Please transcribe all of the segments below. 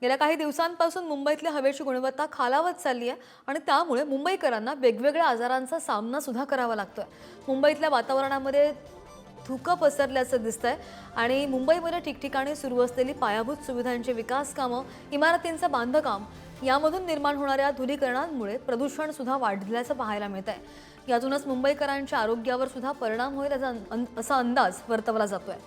गेल्या काही दिवसांपासून मुंबईतल्या हवेची गुणवत्ता खालावत चालली आहे आणि त्यामुळे मुंबईकरांना वेगवेगळ्या आजारांचा सामना सुद्धा करावा लागतोय। मुंबईतल्या वातावरणामध्ये धुकं पसरल्याचं दिसतंय आणि मुंबईमध्ये ठिकठिकाणी सुरू असलेली पायाभूत सुविधांचे विकास कामं, इमारतींचं बांधकाम यामधून निर्माण होणाऱ्या धूलीकणांमुळे प्रदूषण सुद्धा वाढल्याचं पाहायला मिळतंय। यातूनच मुंबईकरांच्या आरोग्यावर सुद्धा परिणाम होईल असा अंदाज वर्तवला जातोय।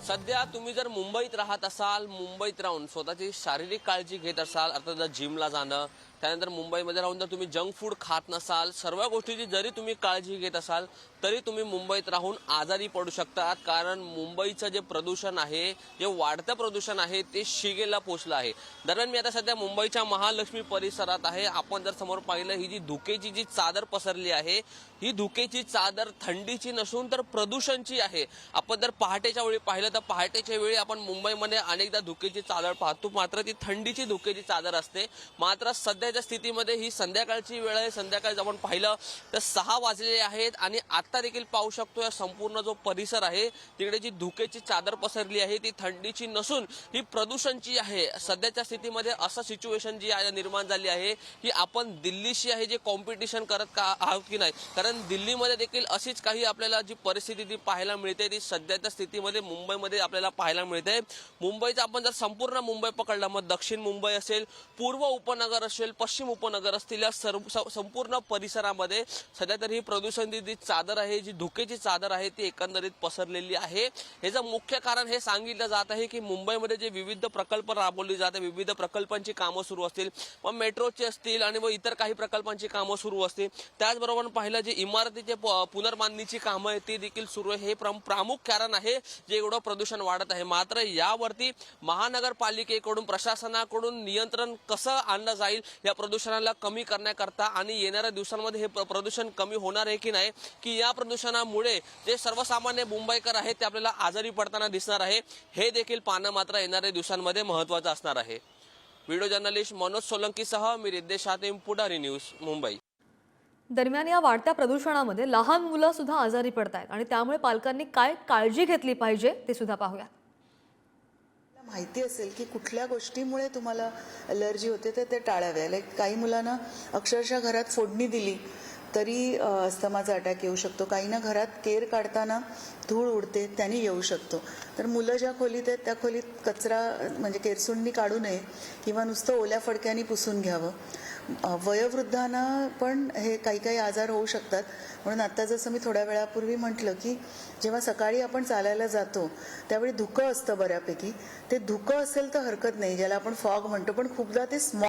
सध्या तुम्ही जर मुंबईत राहत असाल, मुंबईत राहून स्वतःची शारीरिक काळजी घेत असाल, अर्थात जिमला जाणं, त्यानंतर मुंबईमध्ये राहून जर तुम्ही जंक फूड खात नसाल, सर्व गोष्टीची जरी तुम्ही काळजी घेत असाल तरी तुम्ही मुंबईत राहून आजारी पडू शकतात। कारण मुंबईचं जे प्रदूषण आहे, जे वाढतं प्रदूषण आहे ते शिगेला पोहोचलं आहे। दरम्यान मी आता सध्या मुंबईच्या महालक्ष्मी परिसरात आहे। आपण जर समोर पाहिलं, ही जी धुकेची जी चादर पसरली आहे, ही धुकेची चादर थंडीची नसून तर प्रदूषणची आहे। आपण जर पहाटेच्या वेळी पाहिलं तर पहाटेच्या वेळी आपण मुंबईमध्ये अनेकदा धुकेची चादर पाहतो, मात्र ती थंडीची धुकेची चादर असते। मात्र सध्याच्या स्थितीमध्ये ही संध्याकाळची वेळ आहे। संध्याकाळी आपण पाहिलं तर 6 वाजलेले आहेत आणि आता देखील पाहू शकतो या संपूर्ण जो परिसर आहे तिकडे जी धुकेची चादर पसरली आहे ती थंडीची नसून ही प्रदूषणची आहे। सध्याच्या स्थितीमध्ये असं सिच्युएशन जी निर्माण झाली आहे की आपण दिल्लीशी आहे जे कॉम्पिटिशन करत आहोत की नाही, कारण दिल्लीमध्ये देखील अशीच काही आपल्याला जी परिस्थिती ती पाहायला मिळते ती सध्याच्या स्थितीमध्ये मुंबईमध्ये आपल्याला पाहायला मिळते। मुंबईचा आपण जर संपूर्ण मुंबई पकडला, मग दक्षिण मुंबई असेल, पूर्व उपनगर असेल, पश्चिम उपनगर असतील, या संपूर्ण परिसरामध्ये सध्या तरी ही प्रदूषणाची जी चादर आहे, जी धुकेची चादर आहे ती एकंदरीत पसरलेली आहे। याचं मुख्य कारण हे सांगितलं जात आहे की मुंबईमध्ये जे विविध प्रकल्प राबवली जाते, विविध प्रकल्पांची कामं सुरू असतील, मग मेट्रोची असतील आणि मग इतर काही प्रकल्पांची कामं सुरू असतील, त्याचबरोबर पाहिलं जे इमारतीचे पुनर्बांधणीची कामं आहेत ती देखील सुरू आहे। हे प्रमुख कारण आहे जे एवढं प्रदूषण वाढत आहे। मात्र यावरती महानगरपालिकेकडून, प्रशासनाकडून नियंत्रण कसं आणलं जाईल या प्रदूषणाला कमी करण्याकरता, आणि येणाऱ्या दिवसांमध्ये हे प्रदूषण कमी होणार आहे की नाही, की या प्रदूषणामुळे जे सर्वसामान्य मुंबईकर आहेत ते आपल्याला आजारी पडताना दिसणार आहे, हे देखील पाहणं मात्र येणाऱ्या दिवसांमध्ये महत्त्वाचं असणार आहे। व्हिडिओ जर्नलिस्ट मनोज सोलंकीसह मी रिद्देश हातेम, पुढारी न्यूज, मुंबई। दरम्यान या वाढत्या प्रदूषणामध्ये लहान मुलं सुद्धा आजारी पडतायत आणि त्यामुळे पालकांनी काय काळजी घेतली पाहिजे ते सुद्धा पाहूया। माहिती असेल की कुठल्या गोष्टीमुळे तुम्हाला अलर्जी होते तर ते टाळावे। लाईक काही मुलांना अक्षरशः घरात फोडणी दिली तरी अस्थमाचा अटॅक येऊ शकतो, काहींना घरात केर काढताना धूळ उडते त्याने येऊ शकतो। तर मुलं ज्या खोलीत आहेत त्या खोलीत कचरा म्हणजे केरसुंडी काढू नये किंवा नुसतं ओल्या फडक्याने पुसून घ्यावं। वयोवृद्धांना पण हे काही आजार होऊ शकतात, म्हणून आता जसं मी थोड्या वेळापूर्वी म्हटलं की जेव्हा सकाळी आपण चालायला जातो त्यावेळी धुकं असतं बऱ्यापैकी, ते धुकं असेल तर हरकत नाही, ज्याला आपण फॉग म्हणतो, पण खूपदा ते स्मॉग